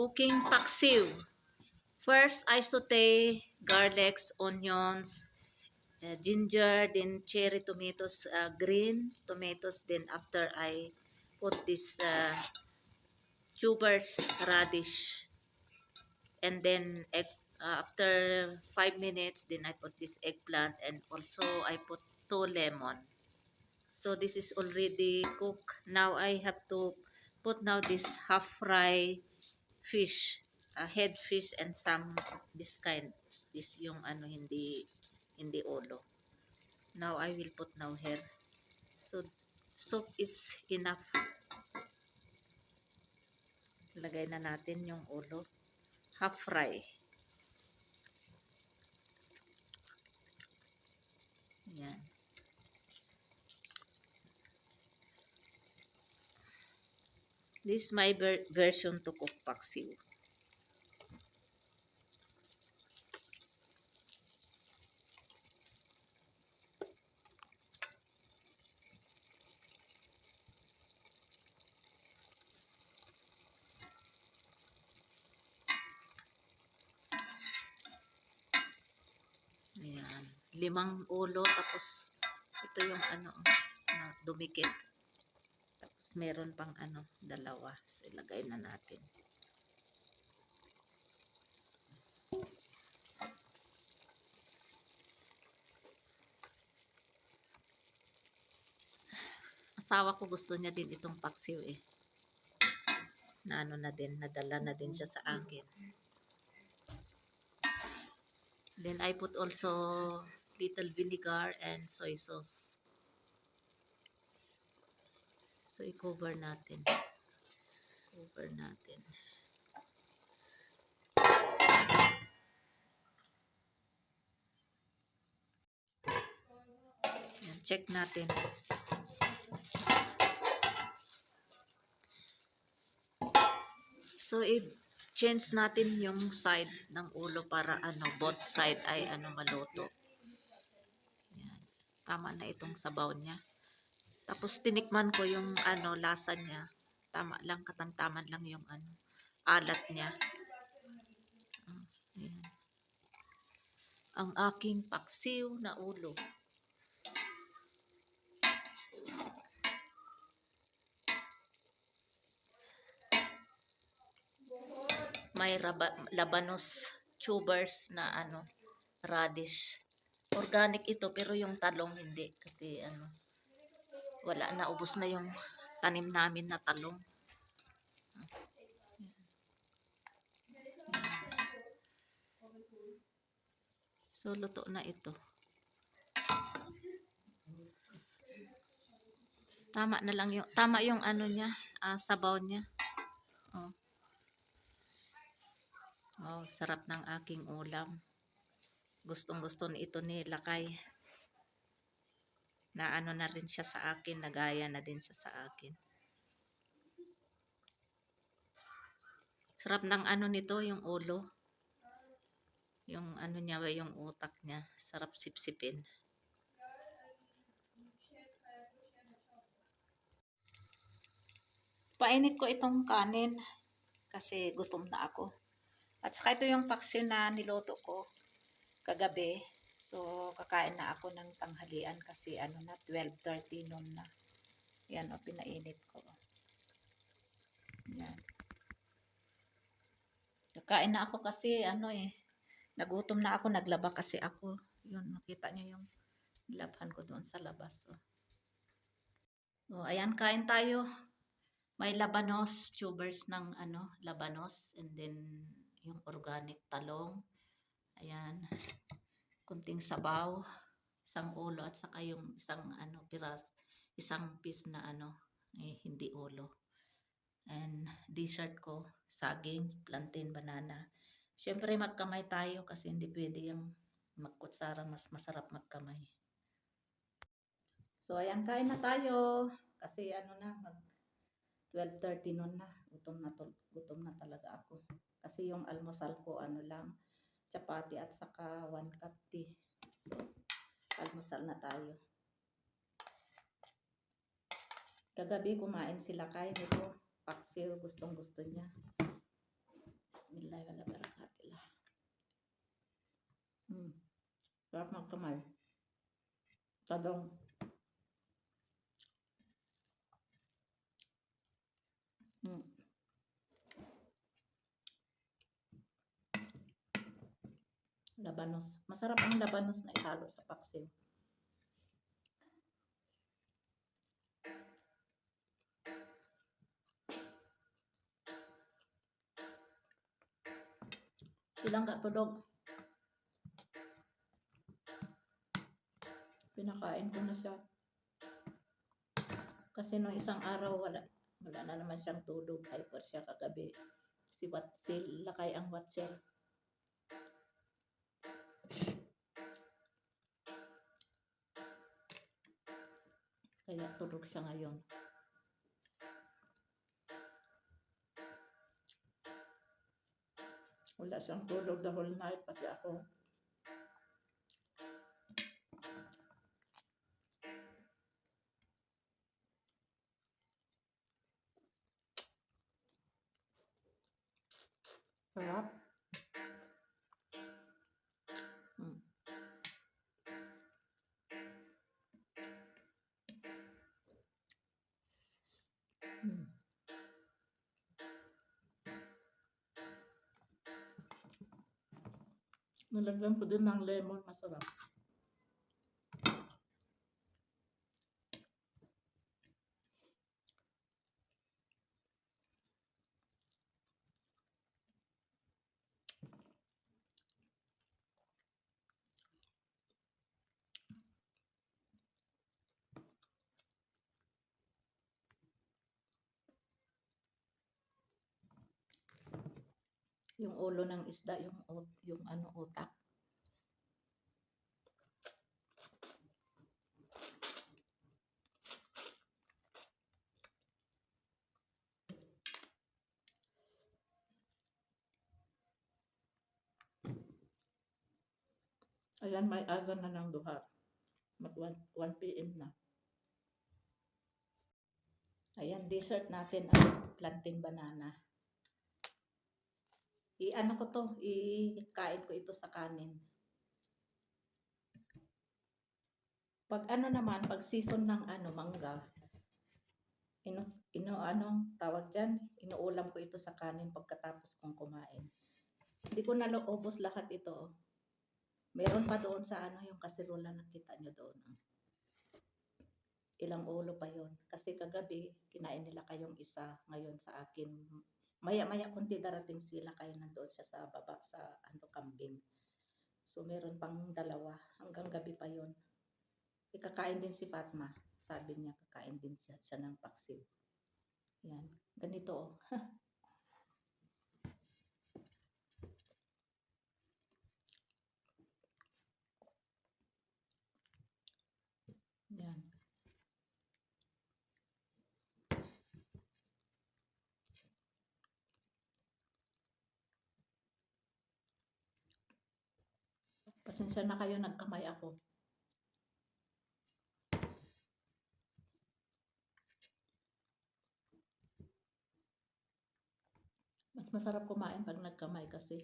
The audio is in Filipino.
cooking paksiw. First, I saute garlics, onions, ginger, then cherry tomatoes, green tomatoes. Then after I put this tubers, radish, and then egg. After 5 minutes, then I put this eggplant, and also I put 2 lemon. So this is already cooked. Now I have to put now this half fry fish, head fish, and some this kind, this yung ano, hindi ulo. Now I will put now here. So soup is enough. Lagay na natin yung ulo, half fry. Yan. This is my version to cook paksiw. Ayan. 5 ulo, tapos ito yung ano, na dumikit. Tapos meron pang ano, 2. So ilagay na natin. Asawa ko gusto niya din itong paksiw eh. Na ano na din, nadala na din siya sa akin. Then I put also little vinegar and soy sauce. So i-cover natin. Cover natin. Yan, check natin. So i-change natin yung side ng ulo para ano, both side ay ano, maluto. Yan. Tama na itong sabaw niya. Tapos tinikman ko yung ano, lasa niya. Tama lang, katamtaman lang yung ano, alat niya. Yan. Ang aking paksiw na ulo. May labanos tubers na ano, radish. Organic ito pero yung talong hindi kasi ano, wala na, ubos na yung tanim namin na talong. So luto na ito. Tama na lang yung tama yung ano niya, sabaw niya. Oh. Oh, sarap ng aking ulam. Gustong-gusto ito ni Lakay. Na ano na rin siya sa akin, nagaya na din siya sa akin. Sarap ng ano nito, yung ulo. Yung ano niya, yung utak niya, sarap sipsipin. Painit ko itong kanin kasi gutom na ako. At saka ito yung paksiw na niluto ko kagabi. So kakain na ako ng tanghalian kasi ano na, 12:30 noon na. Yan o, pinainit ko. Yan. Kakain na ako kasi ano eh, nagutom na ako, naglaba kasi ako. Yun, makita niyo yung labhan ko doon sa labas. Ayan, kain tayo. May labanos, tubers ng ano, labanos, and then yung organic talong. Ayan, kunting sabaw, isang ulo, at saka yung isang ano, isang piece na ano, hindi ulo. And dessert ko, saging, plantain, banana. Siyempre magkamay tayo kasi hindi pwede yung magkutsara, mas masarap magkamay. So ayan, kain na tayo kasi ano na, 12:30 noon na. Gutom na talaga ako. Kasi yung almusal ko ano lang, chapati at saka 1 cup tea. So almusal na tayo. Kagabi kumain sila kay nito, paksiw, gustong gusto niya. Bismillah, wala barakatillah. Sarap magkamay. Tadong. Labanos. Masarap ang labanos na ihalo sa paksiw. Silang katulog. Pinakain ko na siya. Kasi nung isang araw wala na naman siyang tulog. Hyper siya kagabi. Si Lakay ang watcher. Kaya tulog siya ngayon. Wala siyang tulog the whole night, pati ako. Sarap. Nalagyan ko din ng lemon, masarap. Yung ulo ng isda, yung utak. Ayan, may azan na ng duha. Mag 1 PM na. Ayan, dessert natin ang plantain banana. Ikain ko ito sa kanin. Pag pag season ng mangga, tawag dyan, inuulam ko ito sa kanin pagkatapos kong kumain. Hindi ko nalubos lahat ito. Meron pa doon sa yung kasirola nakita nyo doon. Ilang ulo pa yon. Kasi kagabi, kinain nila kayong isa. Ngayon sa akin, maya-maya kunti darating sila kaya nandoon siya sa baba sa kambing. So meron pang dalawa. Hanggang gabi pa yon. Ikakain din si Fatma. Sabi niya, kakain din siya ng paksiw. Yan. Ganito Yan. Pasensya na kayo, nagkamay ako. Mas masarap kumain pag nagkamay kasi.